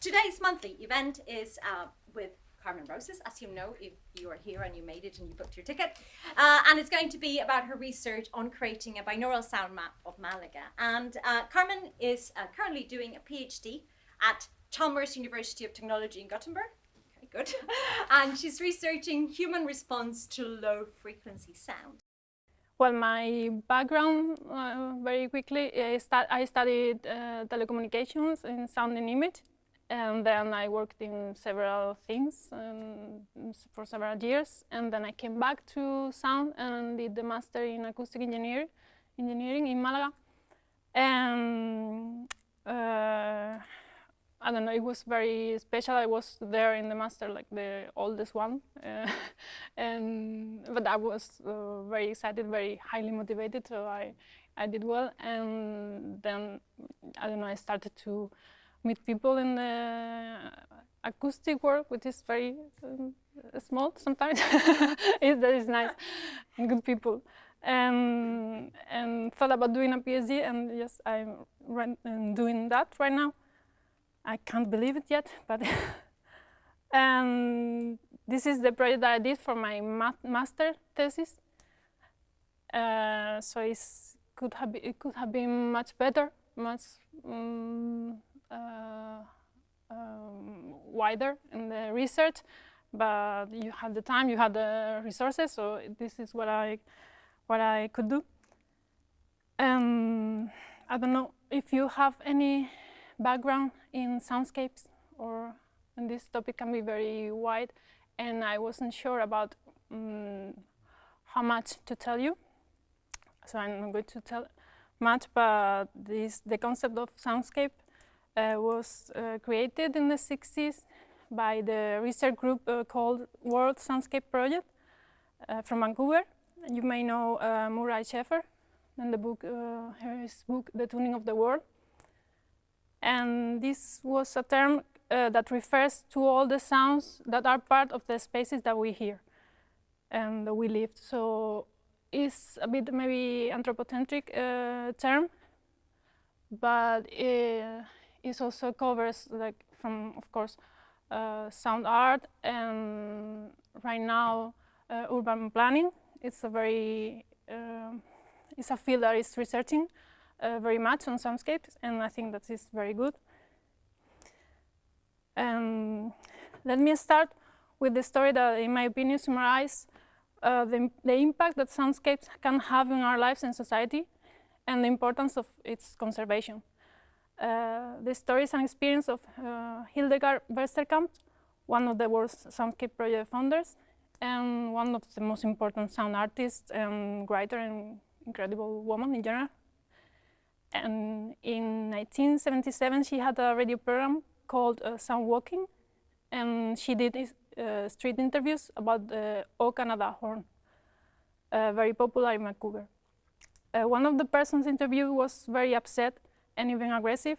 Today's monthly event is with Carmen Rosas, as you know, if you are here and you made it and you booked your ticket. And it's going to be about her research on creating a binaural sound map of Malaga. And Carmen is currently doing a PhD at Chalmers University of Technology in Gothenburg. Okay, good. And she's researching human response to low frequency sound. Well, my background, very quickly, I studied telecommunications in sound and image, and then I worked in several things for several years, and then I came back to sound and did the master in acoustic engineering in Malaga. And I don't know, it was very special. I was there in the master, like the oldest one, but I was very excited, very highly motivated, so I did well. And then, I don't know, I started to meet people in the acoustic work, which is very small sometimes. That is nice, and good people. And thought about doing a PhD, and yes, I'm doing that right now. I can't believe it yet, but and this is the project that I did for my master thesis. So it could have been much better, much wider in the research, but you had the time, you had the resources, so this is what I could do. I don't know if you have any background in soundscapes, and this topic can be very wide, and I wasn't sure about how much to tell you, so I'm not going to tell much, but the concept of soundscape was created in the 60s by the research group called World Soundscape Project from Vancouver. You may know Murray Schafer and his book, The Tuning of the World. And this was a term that refers to all the sounds that are part of the spaces that we hear and that we live. So it's a bit maybe anthropocentric term, but it also covers, like, from, of course, sound art, and right now urban planning. It's it's a field that is researching very much on soundscapes, and I think that is very good. Let me start with the story that, in my opinion, summarizes the impact that soundscapes can have in our lives and society, and the importance of its conservation. The story is an experience of Hildegard Westerkamp, one of the World Soundscape Project founders, and one of the most important sound artists and writer, and incredible woman in general. And in 1977, she had a radio program called Soundwalking, and she did street interviews about the O Canada horn, very popular in Vancouver. One of the persons interviewed was very upset and even aggressive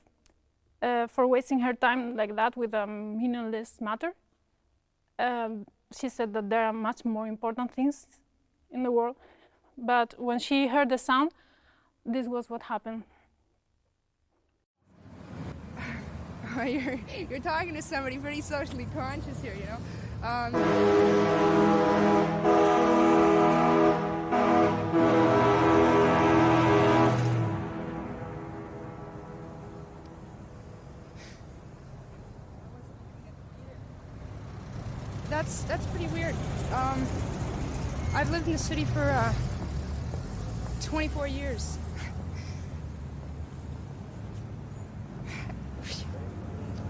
for wasting her time like that with a meaningless matter. She said that there are much more important things in the world, but when she heard the sound, this was what happened. You're talking to somebody pretty socially conscious here, you know. That's pretty weird. I've lived in the city for 24 years.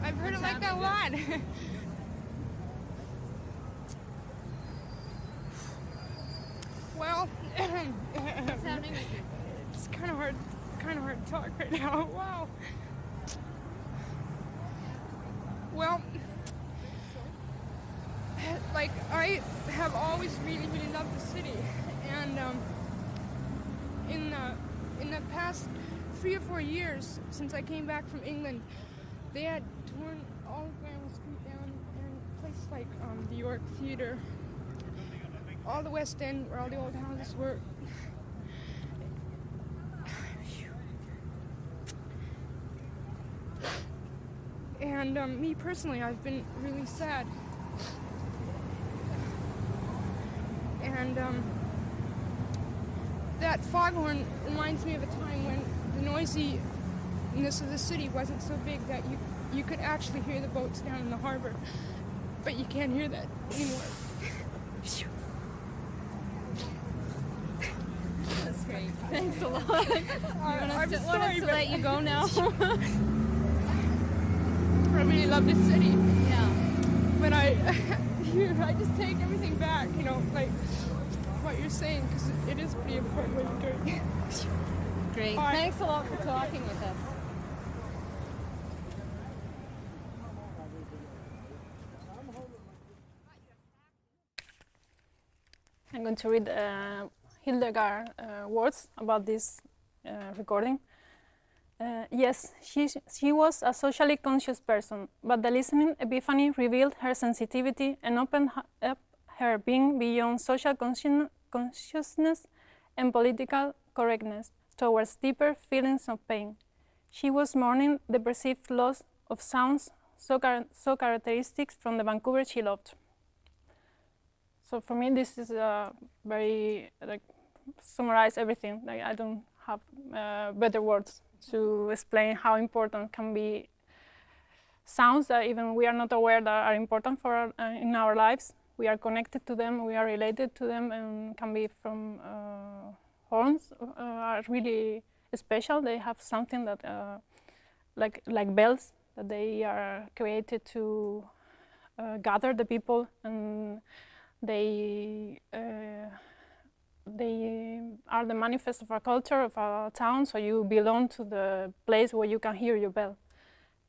I've heard it like that a lot. Well, it's kind of hard to talk right now. Wow. Well, like, I have always really loved the city, and in the past 3 or 4 years since I came back from England, they had torn all of Granville Street down, and places like the York Theatre, all the West End, where all the old houses were. And And me personally, I've been really sad. And that foghorn reminds me of a time when the noisiness of the city wasn't so big that you could actually hear the boats down in the harbor. But you can't hear that anymore. That's great. Thanks a lot. I'm Want sorry, us to but let you go now? I really love this city. Yeah. But I just take everything back, you know, like what you're saying, because it is pretty important what you're doing. Great. Bye. Thanks a lot for talking with us. I'm going to read Hildegard's words about this recording. Yes, she was a socially conscious person, but the listening epiphany revealed her sensitivity and opened up her being beyond social consciousness and political correctness towards deeper feelings of pain. She was mourning the perceived loss of sounds so characteristic from the Vancouver she loved. So for me, this is very summarize everything. Like, I don't have better words to explain how important can be sounds that even we are not aware that are important for in our lives. We are connected to them, we are related to them, and can be from horns are really special. They have something that like bells, that they are created to gather the people, and they are the manifest of a culture, of a town, so you belong to the place where you can hear your bell.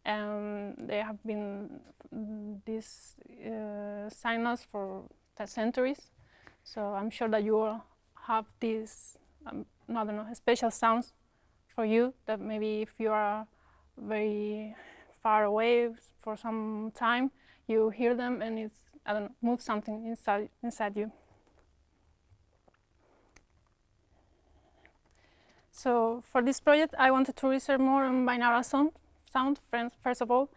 And they have been these signals for centuries, so I'm sure that you all have these, I don't know, special sounds for you, that maybe if you are very far away for some time, you hear them and it's, I don't know, moves something inside you. So for this project, I wanted to research more on binaural sound, first of all,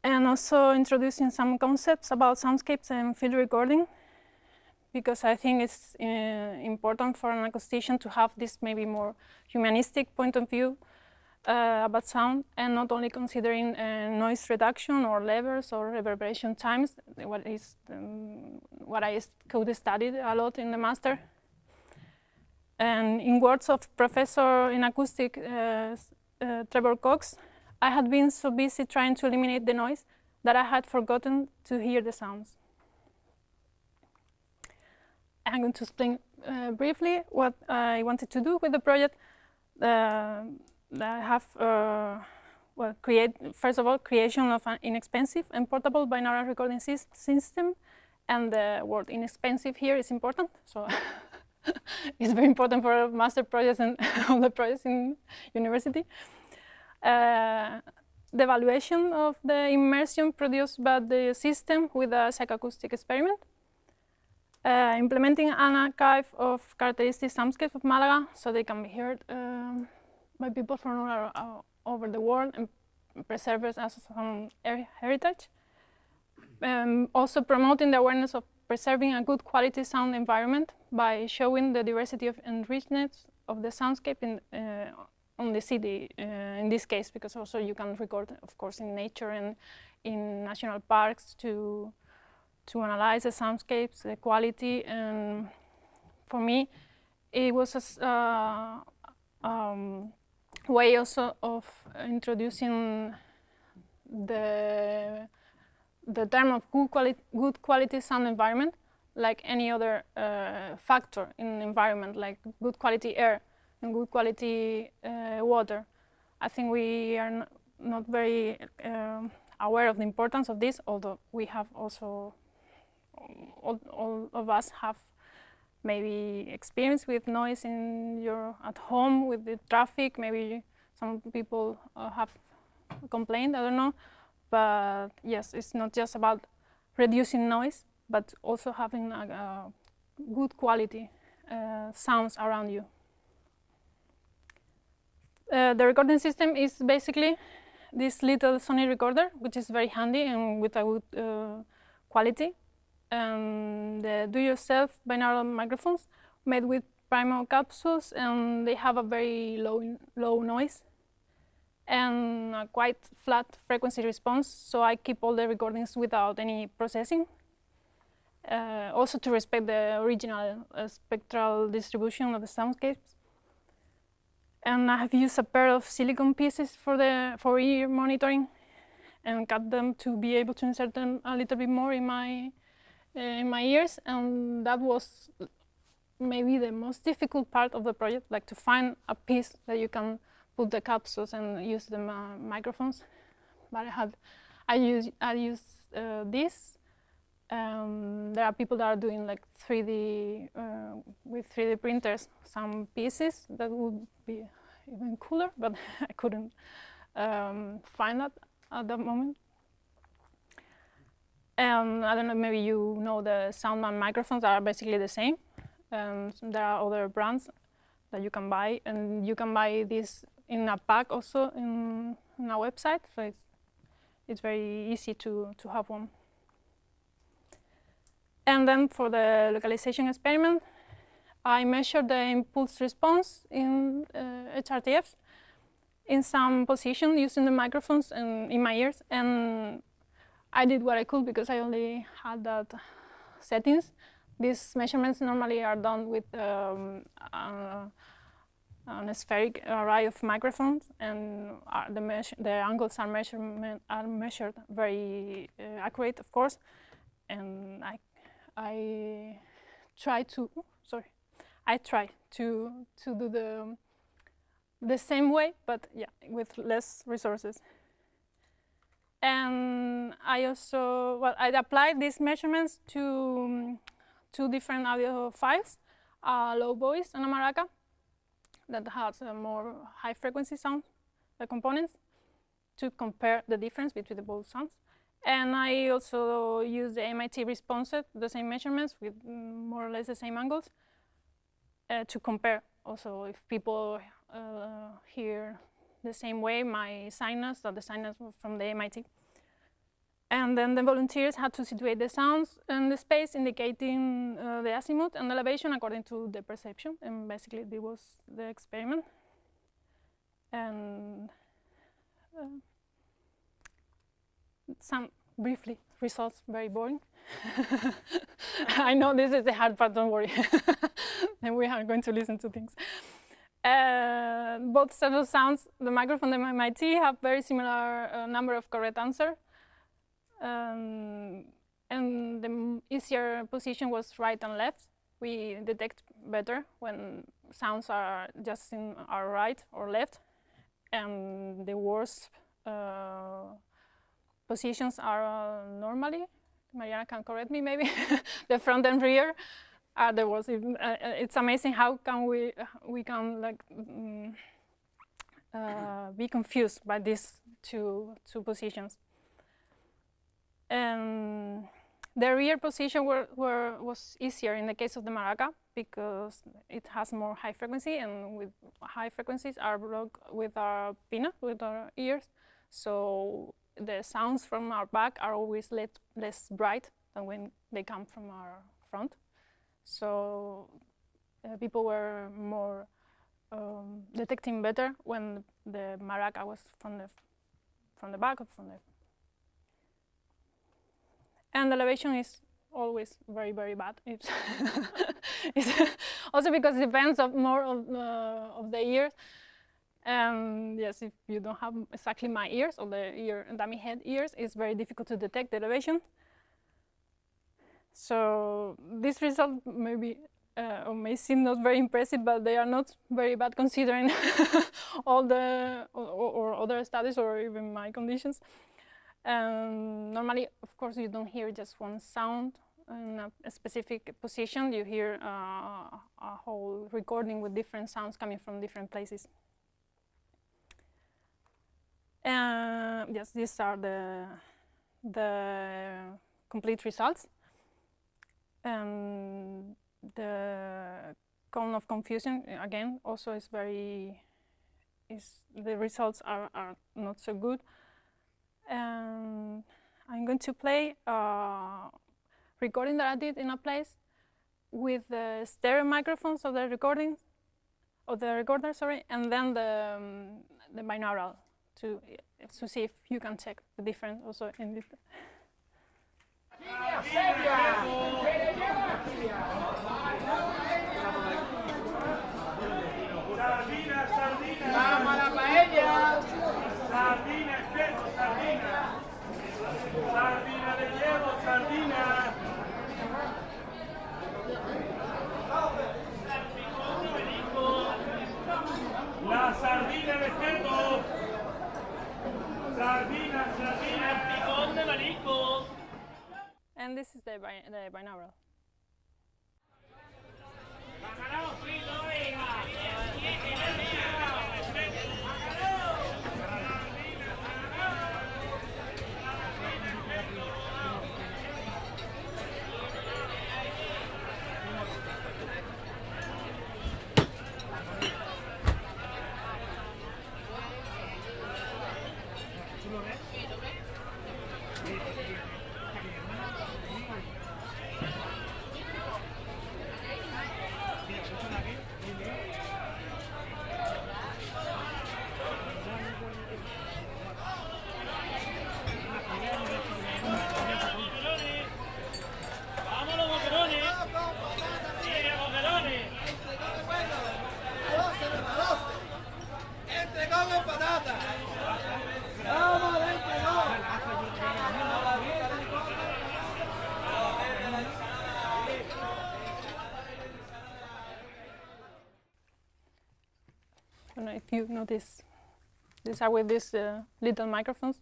and also introducing some concepts about soundscapes and field recording, because I think it's important for an acoustician to have this maybe more humanistic point of view about sound, and not only considering noise reduction or levels or reverberation times, what I could studied a lot in the master. And in words of professor in acoustic Trevor Cox, I had been so busy trying to eliminate the noise that I had forgotten to hear the sounds. I'm going to explain briefly what I wanted to do with the project. I have, first of all, creation of an inexpensive and portable binaural recording system, and the word inexpensive here is important. So it's very important for master projects and all the projects in university. The evaluation of the immersion produced by the system with a psychoacoustic experiment. Implementing an archive of characteristic soundscapes of Malaga, so they can be heard by people from all over the world and preserved as some heritage. Also promoting the awareness of preserving a good quality sound environment by showing the diversity and richness of the soundscape on the city, in this case, because also you can record, of course, in nature and in national parks to analyze the soundscapes, the quality. And for me, it was a way also of introducing the term of good quality sound environment, like any other factor in the environment, like good quality air and good quality water. I think we are not very aware of the importance of this, although we have also, all of us have maybe experience with noise at home with the traffic. Maybe some people have complained, I don't know. But yes, it's not just about reducing noise, but also having a good quality sounds around you. The recording system is basically this little Sony recorder, which is very handy and with a good quality. And the do-yourself binaural microphones made with primal capsules, and they have a very low noise and a quite flat frequency response, so I keep all the recordings without any processing. Also to respect the original spectral distribution of the soundscapes. And I have used a pair of silicone pieces for ear monitoring and cut them to be able to insert them a little bit more in my ears, and that was maybe the most difficult part of the project, like to find a piece that you can put the capsules and use the microphones. But I used this. There are people that are doing like 3D with 3D printers some pieces that would be even cooler, but I couldn't find that at that moment. I don't know, maybe you know the Soundman microphones are basically the same. There are other brands that you can buy, and you can buy this in a pack also in our website, so it's very easy to have one. And then for the localization experiment, I measured the impulse response in HRTFs in some position using the microphones and in my ears, and I did what I could because I only had that settings. These measurements normally are done with a spheric array of microphones, and the angles are measured very accurate, of course. And I try to do the same way, but yeah, with less resources. And I also, I applied these measurements to two different audio files, a low voice and a maraca that has a more high frequency sound, the components, to compare the difference between the both sounds. And I also used the MIT response set, the same measurements with more or less the same angles, to compare also if people hear the same way my signals or the signals from the MIT. And then the volunteers had to situate the sounds in the space, indicating the azimuth and elevation according to the perception. And basically, this was the experiment. And some briefly results, very boring. I know this is the hard part, don't worry. And we are going to listen to things. Both set of sounds, the microphone and MIT, have very similar number of correct answers. And the easier position was right and left. We detect better when sounds are just in our right or left, and the worst positions are normally, Mariana can correct me maybe, the front and rear are the worst. It's amazing how can we can like be confused by these two positions. And the rear position was easier in the case of the maraca because it has more high frequency, and with high frequencies are blocked with our pinna, with our ears. So the sounds from our back are always less bright than when they come from our front. So people were more detecting better when the maraca was from the back or from the. And the elevation is always very, very bad. It's also because it depends more of the ears. And yes, if you don't have exactly my ears or the dummy head ears, it's very difficult to detect the elevation. So this result maybe may seem not very impressive, but they are not very bad considering all the or other studies or even my conditions. Normally, of course, you don't hear just one sound in a specific position. You hear a whole recording with different sounds coming from different places. Yes, these are the complete results. The cone of confusion, again, also is the results are not so good. And I'm going to play a recording that I did in a place with the stereo microphones of the recorder, sorry, and then the binaural to see if you can check the difference also in this. Sardina, sardina. Vamos a la paella. Sardina, espejo, sardina. Sardina de hielo, sardina. La sardina de espejo. Sardina, sardina. Picón de marisco. And this is the binaural. I don't know if you notice, these are with these little microphones.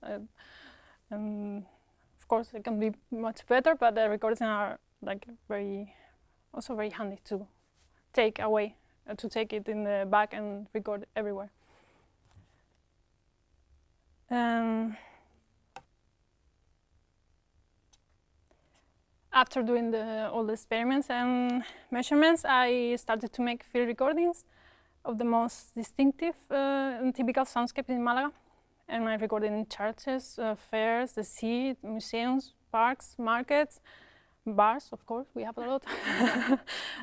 Of course, it can be much better, but the recordings are like also very handy to take away, to take it in the back and record everywhere. After doing all the experiments and measurements, I started to make field recordings of the most distinctive and typical soundscapes in Malaga. And I recorded in churches, fairs, the sea, museums, parks, markets, bars, of course, we have a lot.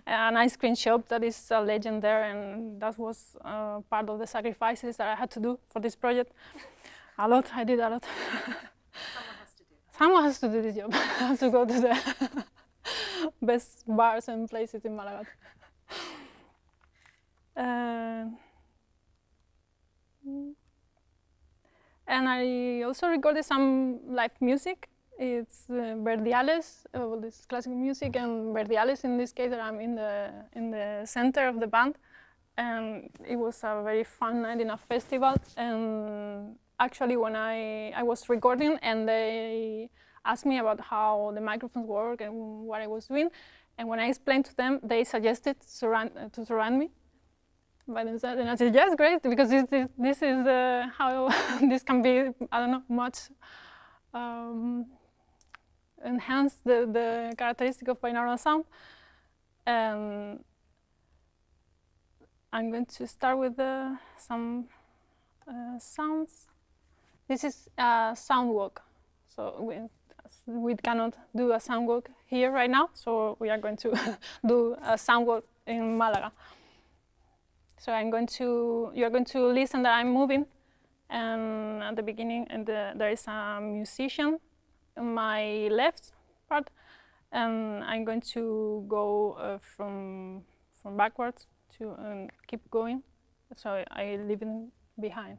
An ice cream shop that is a legend there, and that was part of the sacrifices that I had to do for this project. A lot, I did a lot. Someone has to do this job. I have to go to the best bars and places in Malaga. And I also recorded some live music. It's Verdiales, this classical music, and Verdiales in this case that I'm in the center of the band. And it was a very fun night in a festival. And actually, when I was recording, and they asked me about how the microphones work and what I was doing, and when I explained to them, they suggested to surround me by themselves, and I said, yes, great, because this is how this can be, I don't know, much enhance the characteristic of binaural sound. And I'm going to start with some sounds. This is a Soundwalk, so we cannot do a Soundwalk here right now, so we are going to do a Soundwalk in Malaga. So you're going to listen that I'm moving, and at the beginning, there is a musician on my left part, and I'm going to go from backwards to keep going, so I leave him behind.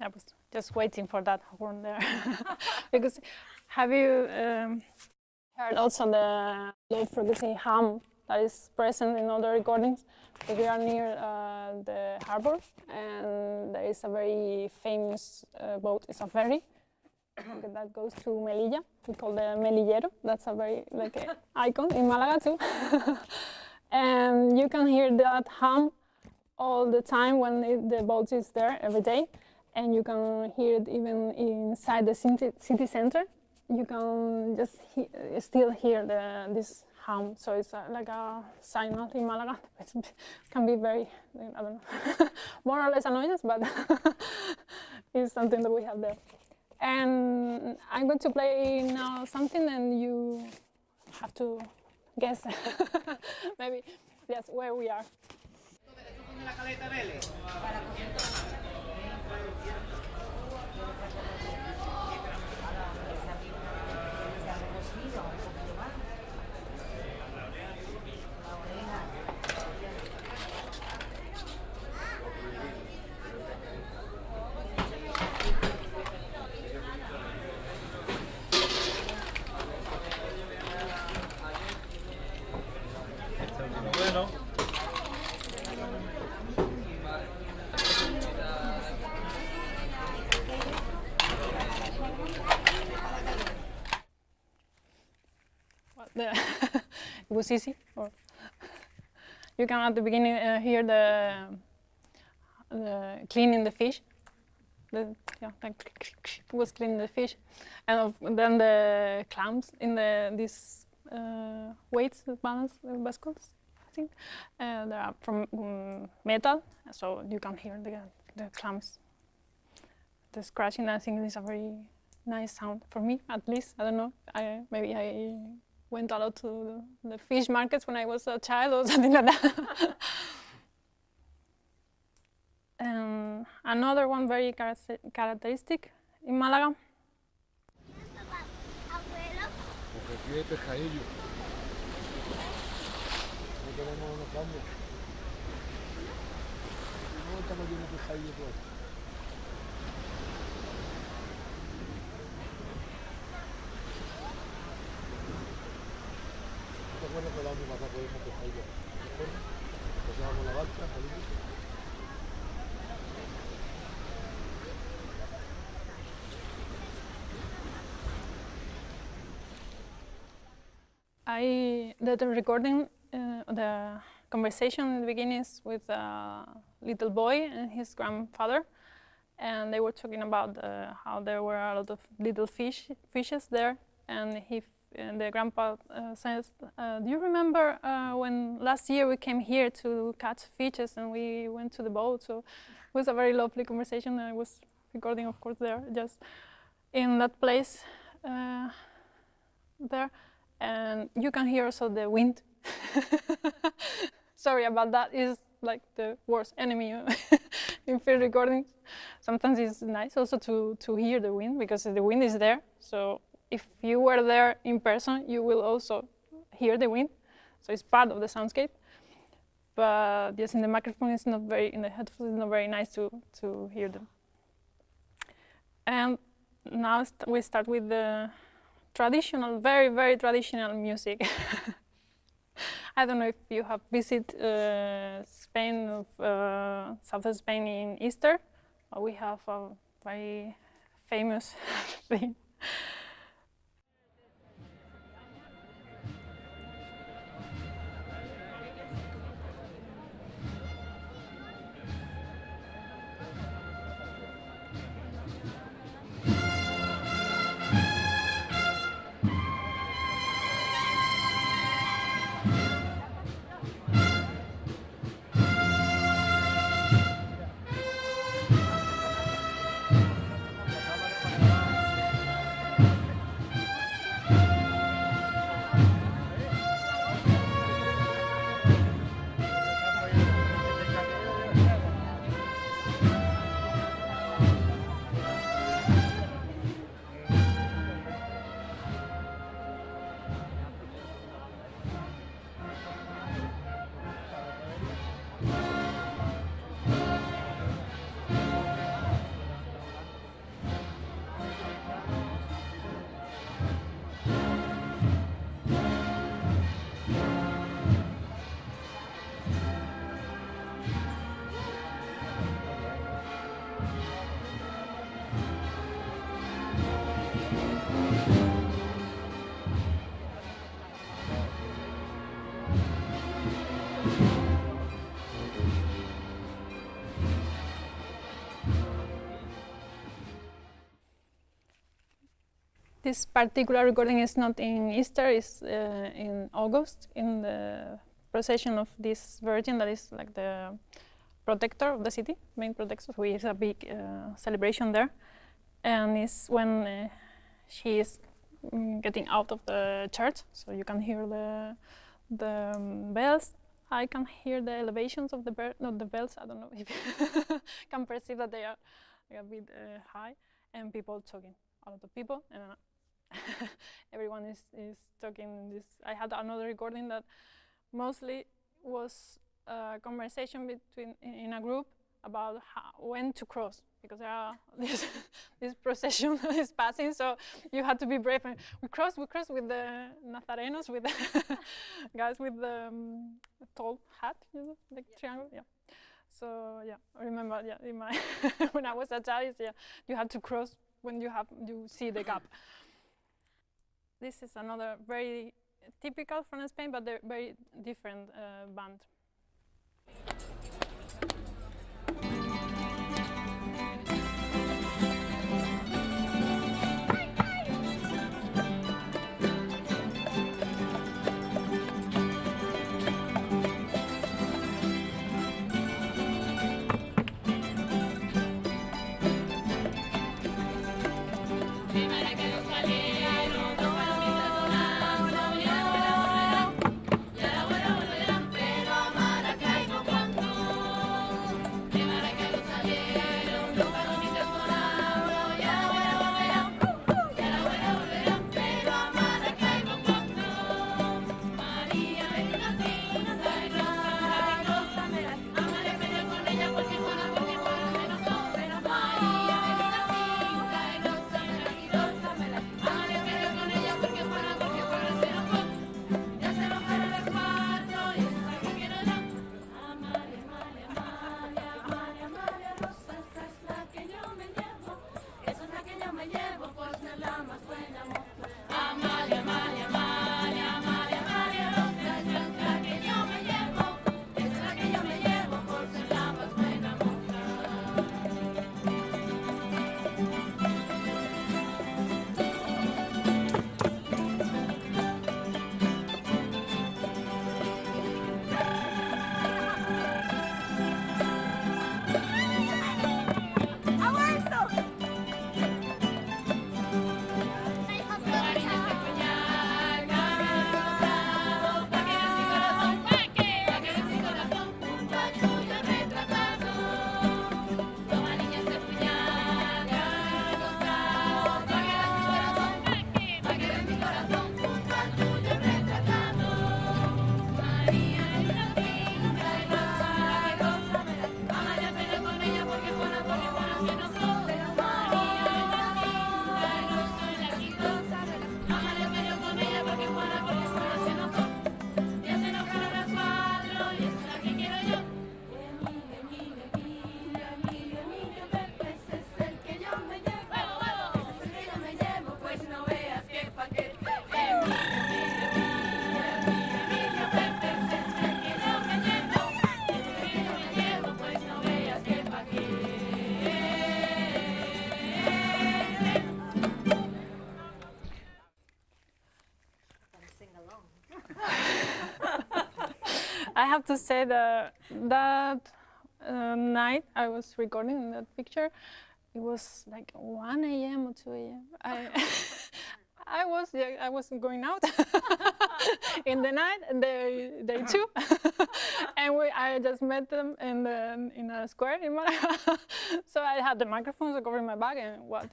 I was just waiting for that horn there. Because have you heard also the low frequency hum that is present in other recordings? We are near the harbor, and there is a very famous boat. It's a ferry that goes to Melilla. We call the Melillero. That's a very icon in Malaga too. And you can hear that hum all the time when the boat is there every day. And you can hear it even inside the city center. You can just still hear this hum. So it's like a signal in Malaga. It can be very, I don't know, more or less annoying, but it's something that we have there. And I'm going to play now something, and you have to guess maybe yes where we are. Bueno. It was easy. Or you can at the beginning hear the cleaning the fish. It was cleaning the fish, and then the clams in these weights, the balance baskets. I think they are from metal, so you can hear the clams. The scratching. I think is a very nice sound for me, at least. I don't know. Maybe I went a lot to the fish markets when I was a child or something like that. Another one very characteristic in Malaga. Porque aquí hay pescadillo. No tenemos unos cambios. No estamos llenos de pescadillo por aquí. ¿No te acuerdas que el año pasado podíamos pescadillo? ¿Te acuerdas? Pasábamos la barca, salimos. The recording, the conversation in the beginning is with a little boy and his grandfather, and they were talking about how there were a lot of little fishes there, and the grandpa says, "Do you remember when last year we came here to catch fishes and we went to the boat?" So it was a very lovely conversation, and I was recording, of course, there, just in that place there. And you can hear also the wind. Sorry about that. It's like the worst enemy in field recordings. Sometimes it's nice also to hear the wind, because the wind is there. So if you were there in person, you will also hear the wind. So it's part of the soundscape. But yes, in the microphone, it's not very, in the headphones, it's not very nice to hear them. And now we start with the traditional, very, very traditional music. I don't know if you have visited Spain, south of Spain in Easter. We have a very famous thing. This particular recording is not in Easter, it's in August, in the procession of this Virgin that is like the protector of the city, main protector, so it's a big celebration there. And it's when she is getting out of the church, so you can hear the bells. I can hear the elevations of the bells. I don't know if you can perceive that they are a bit high, and people talking. A lot of people, and everyone is talking. This I had another recording that mostly was a conversation between in a group about when to cross, because there are this procession is passing, so you had to be brave. And we cross with the Nazarenos, with the guys with the tall hat, you know, the triangle. Yeah. So yeah, I remember. Yeah, in my when I was a child, yeah, you had to cross when you see the gap. This is another very typical from Spain, but they're very different band. I have to say that night I was recording that picture, it was like 1 a.m. or 2 a.m. I was going out in the night, and they too, and I just met them in a square in Malaga. So I had the microphones covering my back, and what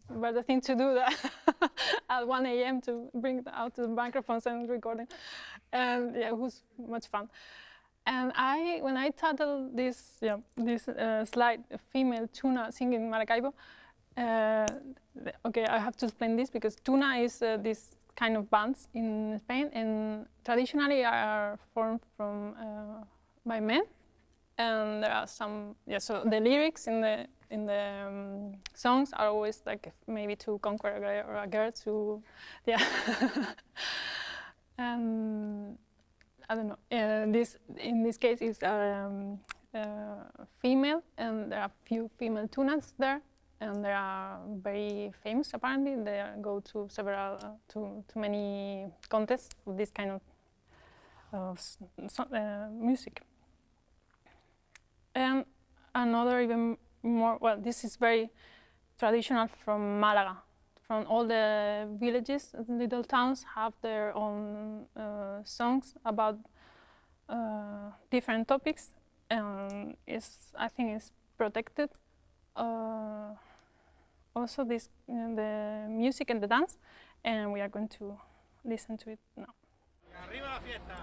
better thing to do that at 1 a.m. to bring out the microphones and recording, and yeah, it was much fun. And when I titled this slide, female tuna singing Maracaibo. Okay, I have to explain this because tuna is this kind of bands in Spain, and traditionally are formed by men, and there are some. Yeah, so the lyrics in the songs are always like maybe to conquer a guy or a girl to, yeah. And I don't know. In this case is female, and there are few female tunas there. and they are very famous. Apparently, they go to several to many contests with this kind of music. And another even more, well, this is very traditional from Malaga. From all the villages, little towns have their own songs about different topics, and I think it's protected. Also, this the music and the dance, and we are going to listen to it now. Arriba la fiesta.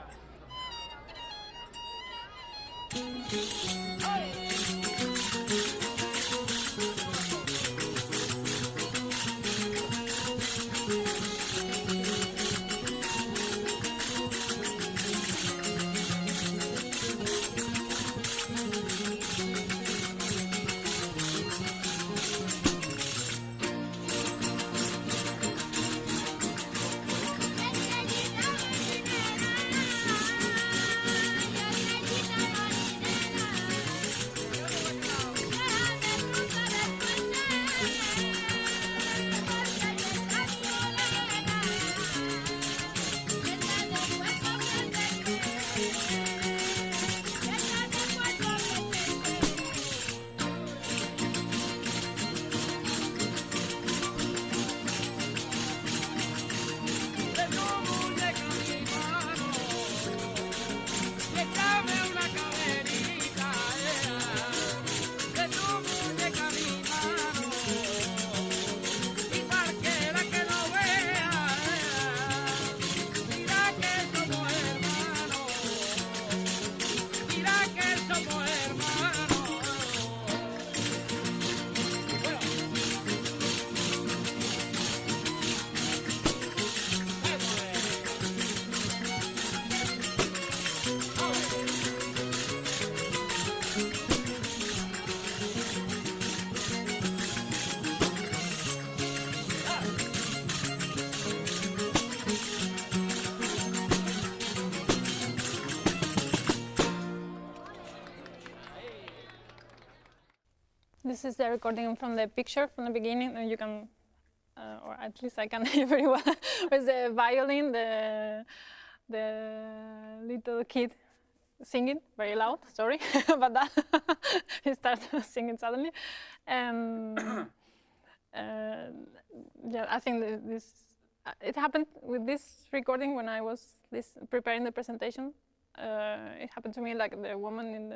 This is the recording from the picture from the beginning, and you can, or at least I can hear very well, with the violin, the little kid singing very loud. Sorry about that. He started singing suddenly. Yeah, I think it happened with this recording when I was preparing the presentation. It happened to me like the woman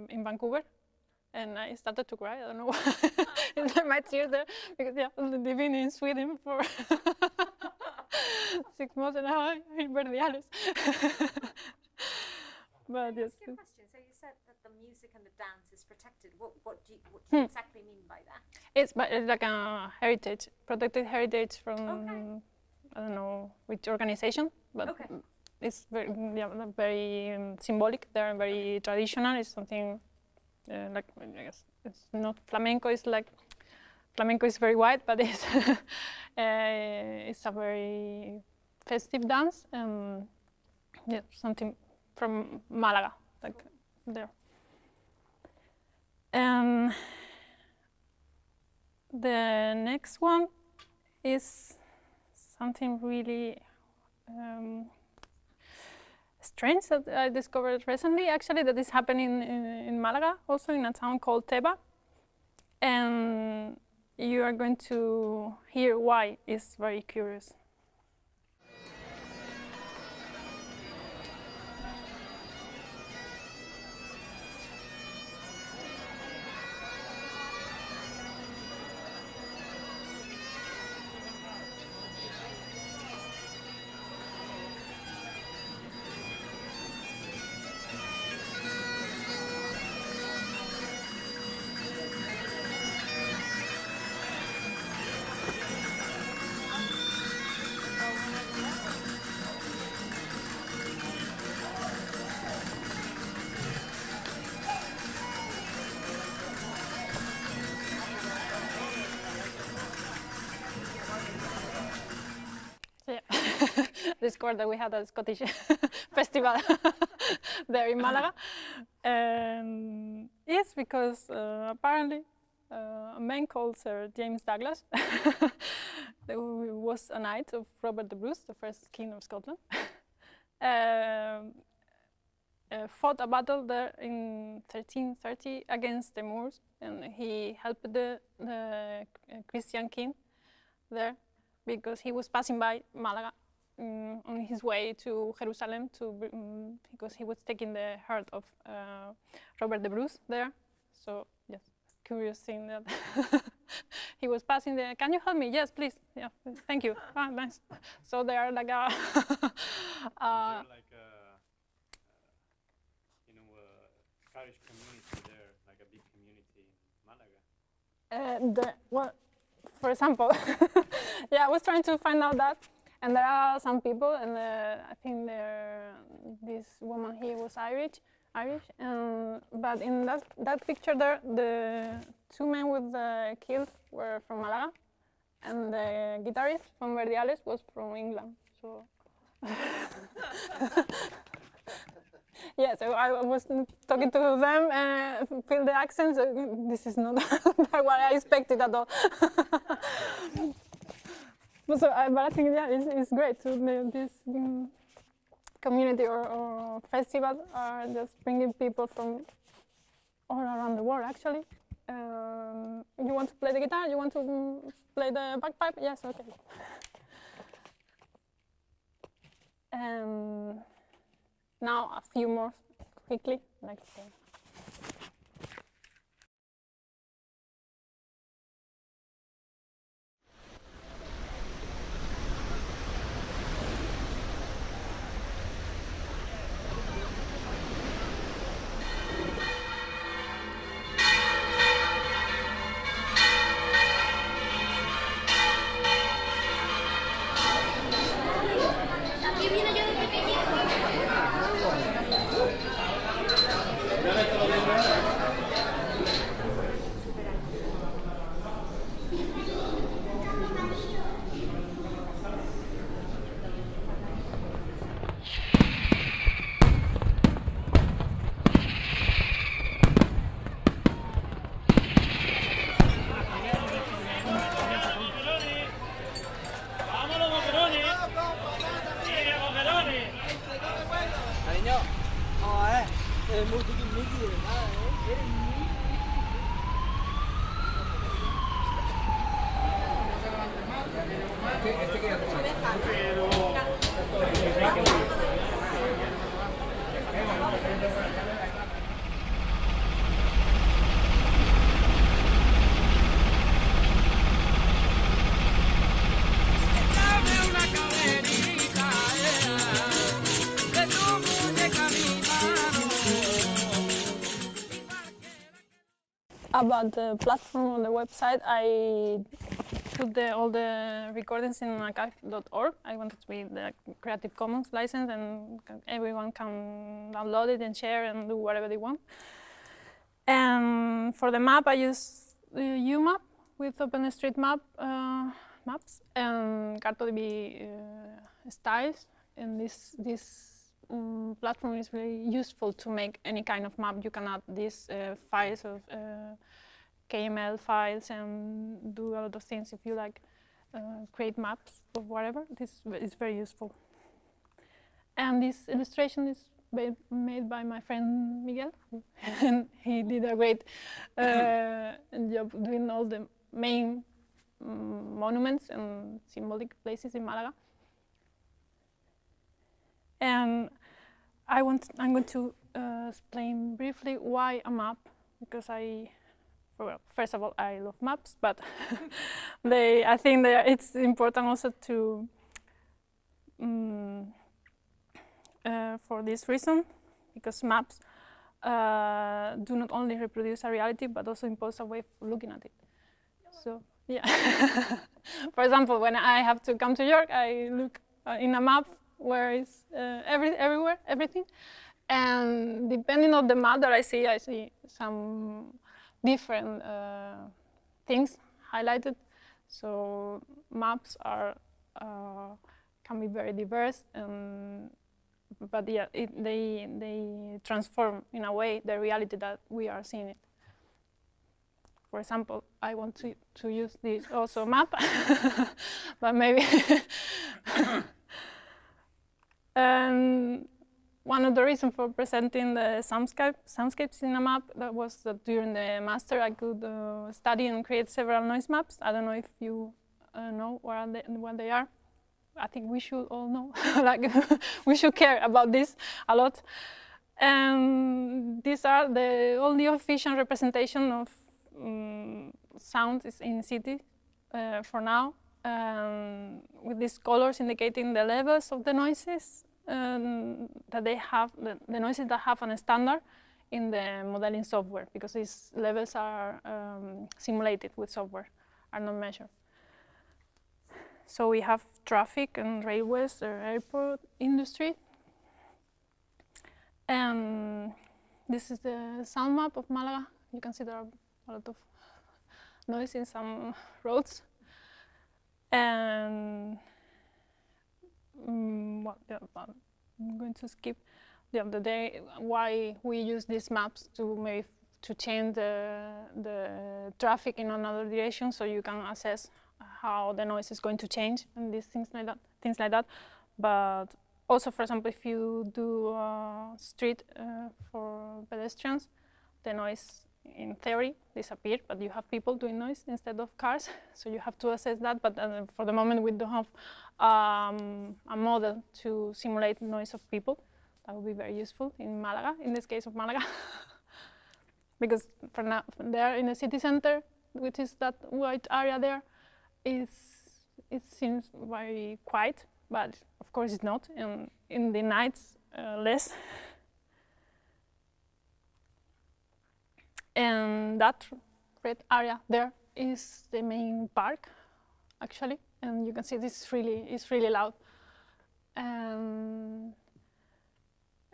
in Vancouver. And I started to cry. I don't know why. It's like my tears there, because yeah, living in Sweden for 6 months and now I'm Verdiales. But yes. Your question. So you said that the music and the dance is protected. What do you exactly mean by that? It's like a heritage, protected heritage from I don't know which organization, but it's very symbolic. They're very traditional. It's something. Like I guess it's not flamenco. It's like flamenco is very wide, but it's it's a very festive dance. Yeah, something from Malaga, like there. The next one is something really strange that I discovered recently, actually, that is happening in Malaga, also in a town called Teba. And you are going to hear why. It's very curious. Discovered that we had a Scottish festival there in Malaga. Yes, because apparently a man called Sir James Douglas, who was a knight of Robert the Bruce, the first king of Scotland. Fought a battle there in 1330 against the Moors, and he helped the Christian king there because he was passing by Malaga on his way to Jerusalem because he was taking the heart of Robert the Bruce there. So yes, curious thing that he was passing there. Can you help me? Yes, please. Yeah, thank you. Ah, nice. So they are like a. Is there like a, Scottish community there, like a big community in Malaga? Well, for example, yeah, I was trying to find out that, and there are some people, and I think this woman here was Irish, but in that picture there, the two men with the kilt were from Malaga, and the guitarist from Verdiales was from England. So. Yeah, so I was talking to them and feel the accents. This is not what I expected at all. But I think yeah, it's great to this community or festival are just bringing people from all around the world. Actually, you want to play the guitar? You want to play the bagpipe? Yes, okay. Now a few more quickly, like. About the platform on the website, I put all the recordings in archive.org. I want it to be the Creative Commons license, and everyone can download it and share and do whatever they want. And for the map, I use UMap with OpenStreetMap maps and CartoDB styles. And this platform is really useful to make any kind of map. You can add these files of KML files and do a lot of things if you like create maps or whatever. This is very useful. And this illustration is made by my friend Miguel, and he did a great job doing all the main monuments and symbolic places in Malaga. And I'm going to explain briefly why a map, because well, first of all, I love maps, but I think it's important also to, for this reason, because maps do not only reproduce a reality, but also impose a way of looking at it. So, yeah. For example, when I have to come to York, I look in a map where is everywhere, everything. And depending on the map that I see some different things highlighted. So maps are can be very diverse, but yeah, they transform in a way the reality that we are seeing it. For example, I want to use this also map, but maybe. And one of the reasons for presenting the soundscapes in a map that was that during the master I could study and create several noise maps. I don't know if you know what they are. I think we should all know. Like we should care about this a lot. And these are the only official representation of sound is in city for now, with these colors indicating the levels of the noises that they have, the noises that have a standard in the modeling software, because these levels are simulated with software, are not measured. So we have traffic and railways, or airport industry. And this is the sound map of Malaga. You can see there are a lot of noise in some roads. And I'm going to skip the other day why we use these maps to change the traffic in another direction, so you can assess how the noise is going to change and these things like that. But also, for example, if you do street for pedestrians, the noise in theory disappeared, but you have people doing noise instead of cars, so you have to assess that. But for the moment, we don't have a model to simulate noise of people. That would be very useful in Malaga, in this case of Malaga, because for now, there in the city center, which is that white area there, it seems very quiet, but of course it's not. In the nights, less. And that red area there is the main park, actually, and you can see this is really loud. And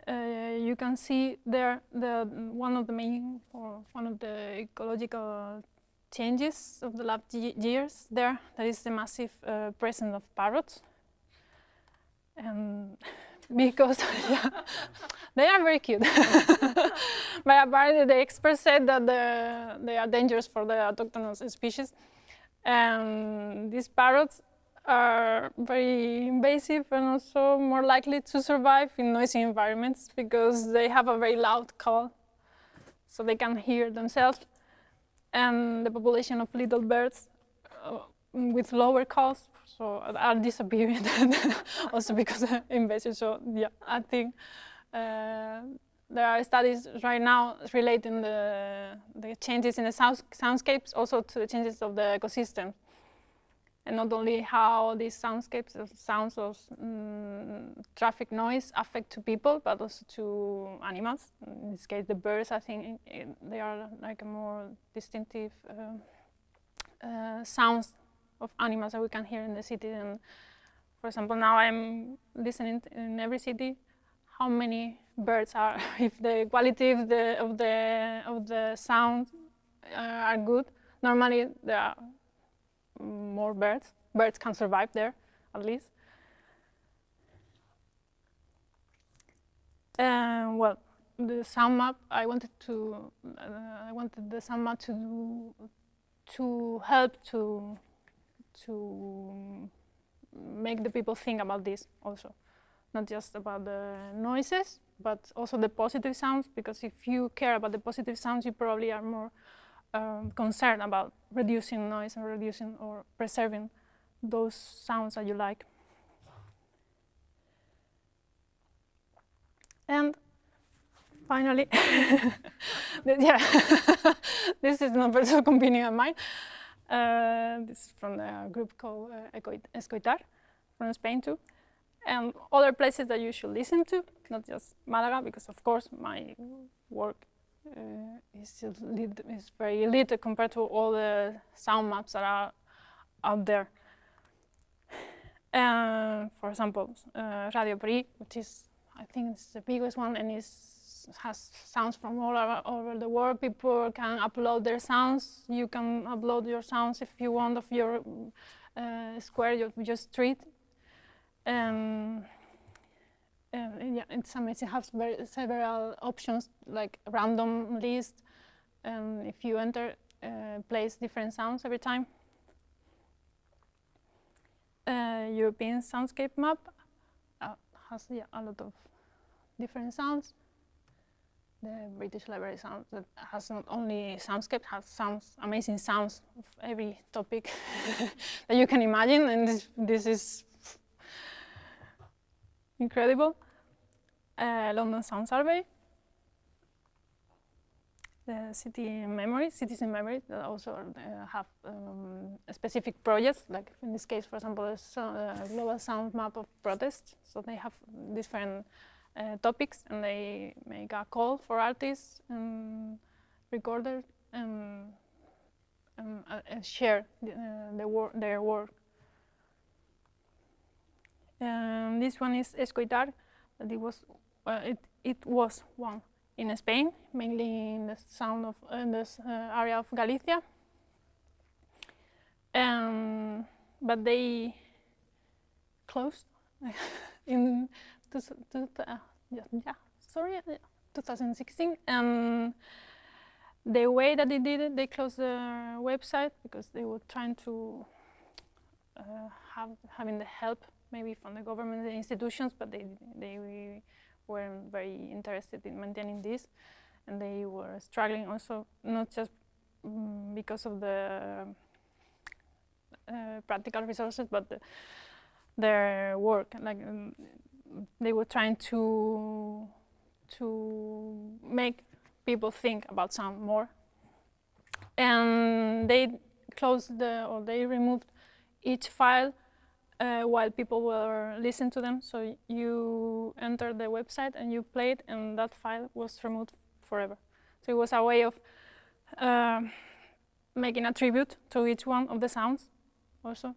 you can see there one of the ecological changes of the last years there. That is the massive presence of parrots. And because yeah, they are very cute. But apparently the experts said that they are dangerous for the autochthonous species. And these parrots are very invasive and also more likely to survive in noisy environments because they have a very loud call, so they can hear themselves. And the population of little birds with lower calls are disappearing also because of invasion. So yeah, I think there are studies right now relating the changes in the soundscapes also to the changes of the ecosystem. And not only how these soundscapes, sounds of traffic noise affect to people, but also to animals. In this case, the birds, I think they are like a more distinctive sounds of animals that we can hear in the city. And for example, now I'm listening in every city how many birds are. If the quality of the sound are good, normally there are more birds. Birds can survive there, at least. Well, the sound map, I wanted the sound map to help to make the people think about this also, not just about the noises, but also the positive sounds. Because if you care about the positive sounds, you probably are more concerned about reducing noise and reducing or preserving those sounds that you like. And finally, yeah, this is not personal opinion of mine. This is from a group called Escoitar from Spain too, and other places that you should listen to, not just Malaga, because of course my work is very little compared to all the sound maps that are out there. For example, Radio Paris, which is, I think it's the biggest one, and has sounds from all over the world. People can upload their sounds. You can upload your sounds if you want of your square, your street. Yeah, it's amazing. It has several options, like random list. And if you enter plays different sounds every time. European soundscape map has a lot of different sounds. The British Library sound that has not only soundscape, has amazing sounds of every topic that you can imagine, and this is incredible. London Sound Survey, the cities in memory that also have specific projects, like in this case, for example, the global sound map of protests. So they have different topics, and they make a call for artists and recorders and share their work. This one is Escoitar. That it was one in Spain, mainly in the sound of this area of Galicia. But they closed in 2016. And the way that they did it, they closed their website because they were trying to having the help maybe from the government and institutions, but they weren't very interested in maintaining this, and they were struggling also, not just because of the practical resources, but their work. Like they were trying to make people think about sound more, and they they removed each file while people were listening to them. So you entered the website and you played, and that file was removed forever. So it was a way of making a tribute to each one of the sounds also.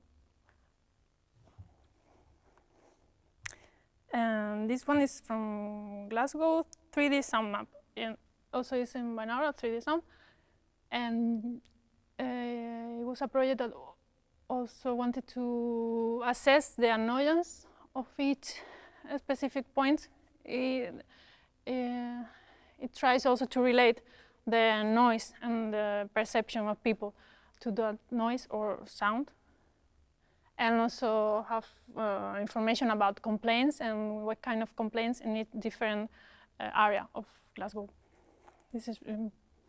And this one is from Glasgow 3D sound map, and also it's in Binaural 3D sound. And it was a project that also wanted to assess the annoyance of each specific point. It tries also to relate the noise and the perception of people to that noise or sound, and also have information about complaints and what kind of complaints in each different area of Glasgow. This is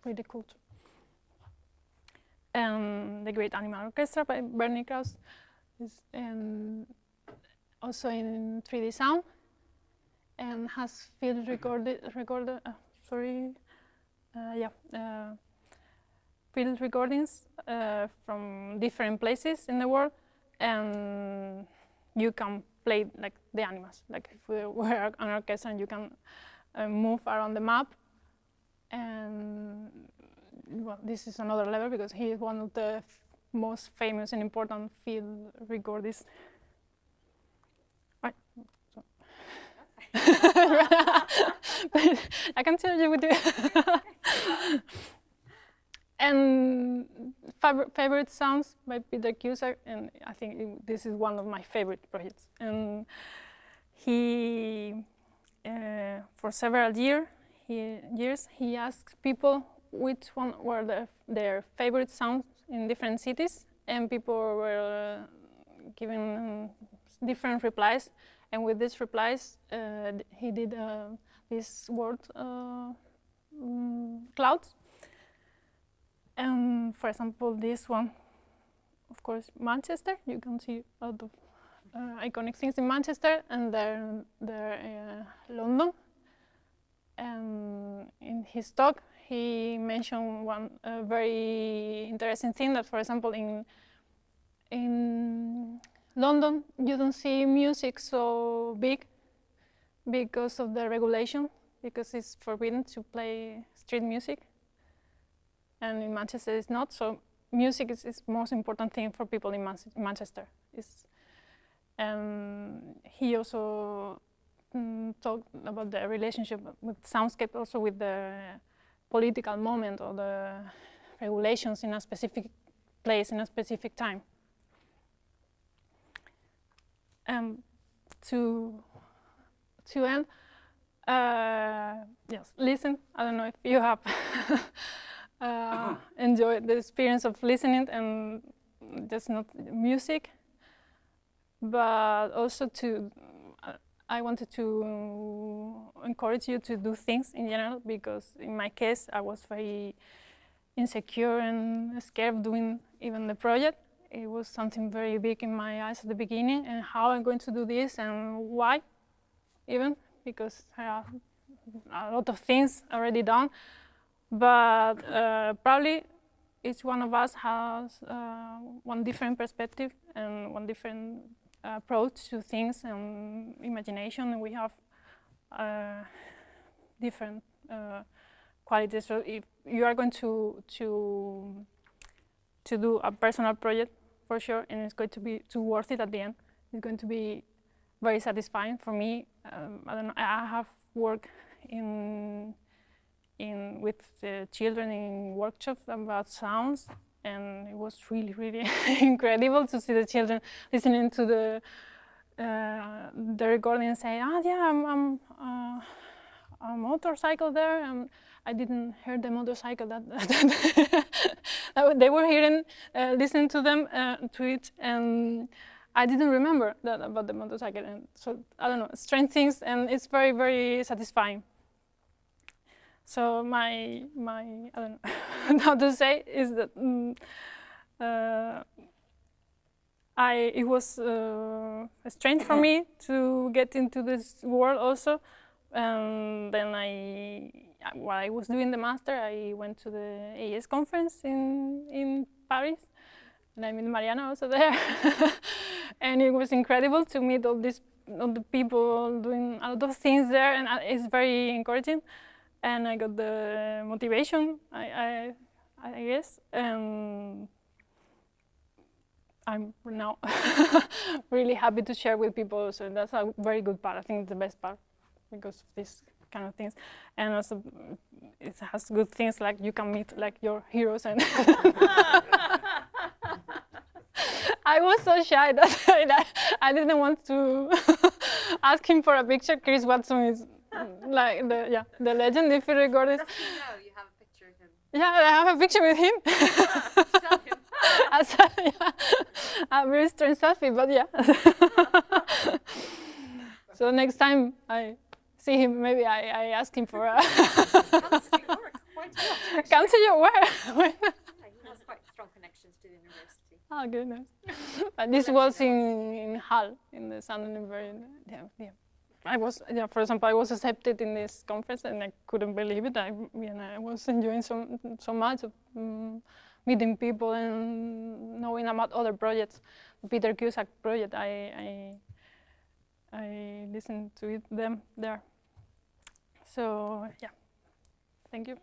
really cool too. The Great Animal Orchestra by Bernie Krause is also in 3D sound and has field field recordings from different places in the world, and you can play like the animals, like if we were an orchestra, and you can move around the map. And well, this is another level because he is one of the most famous and important field recordists. Right. So. I can tell you with you. And favorite sounds by Peter Cusack, and I think this is one of my favorite projects. And he, for several years, he asked people which one were their favorite sounds in different cities, and people were giving different replies. And with these replies, he did this word clouds. And for example, this one, of course, Manchester. You can see a lot of iconic things in Manchester, and then London. And in his talk, he mentioned one very interesting thing, that, for example, in London, you don't see music so big because of the regulation, because it's forbidden to play street music. And in Manchester, it's not. So music is the most important thing for people in Manchester. And he also talked about the relationship with soundscape, also with the political moment or the regulations in a specific place, in a specific time. To end, yes, listen. I don't know if you have enjoy the experience of listening and just not music, but also I wanted to encourage you to do things in general, because in my case I was very insecure and scared of doing even the project. It was something very big in my eyes at the beginning, and how I'm going to do this and why even, because I have a lot of things already done. But probably each one of us has one different perspective and one different approach to things and imagination, and we have different qualities. So if you are going to do a personal project, for sure, and it's going to be worth it at the end, it's going to be very satisfying for me. I don't know, I have worked with children in workshops about sounds, and it was really, really incredible to see the children listening to the recording and say, "Ah, yeah, I'm a motorcycle there," and I didn't hear the motorcycle that they were hearing, listening to them to it, and I didn't remember that about the motorcycle. And so I don't know, strange things, and it's very, very satisfying. So my I don't know how to say is that it was strange for me to get into this world also. And then while I was doing the master, I went to the AES conference in Paris, and I met Mariana also there. And it was incredible to meet all the people doing a lot of things there, and it's very encouraging. And I got the motivation, I guess, and I'm now really happy to share with people. So that's a very good part. I think it's the best part, because of these kind of things. And also it has good things, like you can meet like your heroes. And I was so shy that I didn't want to ask him for a picture. Chris Watson is like the legend, if you record it. Does he know you have a picture of him? Yeah, I have a picture with him. Tell him. A very strange selfie, but yeah. So next time I see him, maybe I ask him for a... Comes to York quite a lot. Come to your where? He has quite strong connections to the university. Oh, goodness. This was in Hull, in the Southern Environment. Yeah. For example, I was accepted in this conference, and I couldn't believe it. I was enjoying so much of meeting people and knowing about other projects. Peter Cusack project, I listened to them there. So yeah, thank you.